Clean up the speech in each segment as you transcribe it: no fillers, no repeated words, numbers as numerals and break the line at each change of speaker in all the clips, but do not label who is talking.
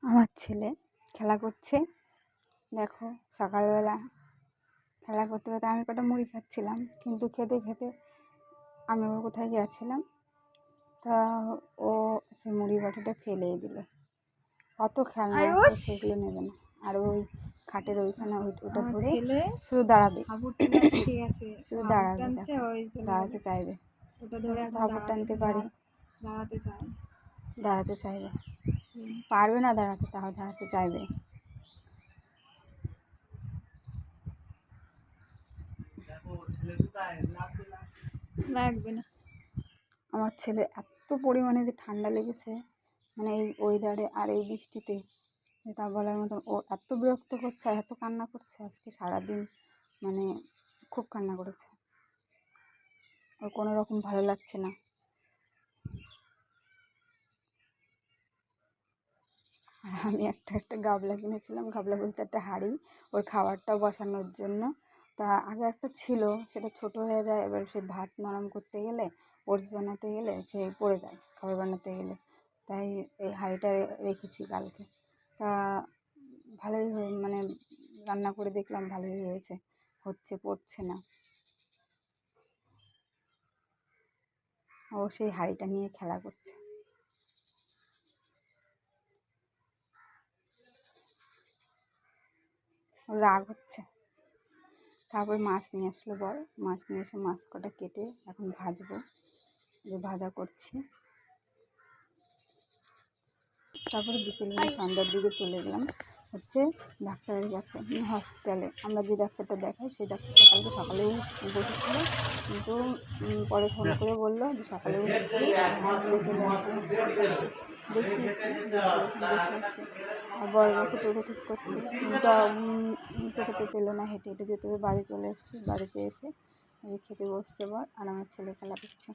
আমার ছেলে খেলা করছে। দেখো, সকালবেলা খেলা করতে করতে আমি কটা মুড়ি খাচ্ছিলাম, কিন্তু খেতে খেতে আমি ওর কোথায় গিয়েছিলাম, তা ও সে মুড়ি বাটিটা ফেলেই দিল। কত খেলনা আছে, সেগুলো নেবে না। আর ওই খাটের ওইখানে ওটা ধরে শুধু দাঁড়াবে, শুধু দাঁড়াবে, দাঁড়াতে চাইবে, হাবুড় টানতে পারে, দাঁড়াতে চাইবে, পারবে না দাঁড়াতে, তাও দাঁড়াতে চাইবে।
লাগবে না।
আমার ছেলে এত পরিমাণে যে ঠান্ডা লেগেছে, মানে এই ওয়েদারে আর এই বৃষ্টিতে, তা বলার মতন। ও এত বিরক্ত করছে, এত কান্না করছে আজকে সারাদিন, মানে খুব কান্না করেছে। ওর কোনো রকম ভালো লাগছে না। আর আমি একটা গাবলা কিনেছিলাম, গাবলা বলতে একটা হাঁড়ি, ওর খাবারটাও বসানোর জন্য। তা আগে একটা ছিল, সেটা ছোট হয়ে যায়, এবার সে ভাত নরম করতে গেলে, ওটস বানাতে গেলে সে পড়ে যায়, খাবার বানাতে গেলে। তাই এই হাঁড়িটা রেখেছি কালকে। তা ভালোই মানে রান্না করে দেখলাম ভালোই হয়েছে, পড়ছে না। ও সেই হাঁড়িটা নিয়ে খেলা করছে। ওর রাগ হচ্ছে। তারপর মাছ নিয়ে আসলো বর, মাছ নিয়ে এসে মাছ কটা কেটে এখন ভাজবো, যে ভাজা করছি। তারপরে বিকেলবেলা সন্ধ্যার দিকে চলে গেলাম ডাক্তারের কাছে, হসপিটালে। আমরা যে ডাক্তারটা দেখাই, সেই ডাক্তারটা কালকে সকালেও বসেছিল, কিন্তু পরে ফোন করে বললো যে সকালে বসেছিল, চলে আসবে। দেখিয়েছি, বসে আছে। আর বর গেছে টোটো ঠিক করতে, কিন্তু টোটোতে পেলো না, হেঁটে হেঁটে যেতে হবে। বাড়ি চলে এসেছি, বাড়িতে এসে খেতে বসছে বর, আর আমার ছেলে খেলা করছে।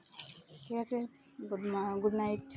ঠিক আছে, গুড নাইট।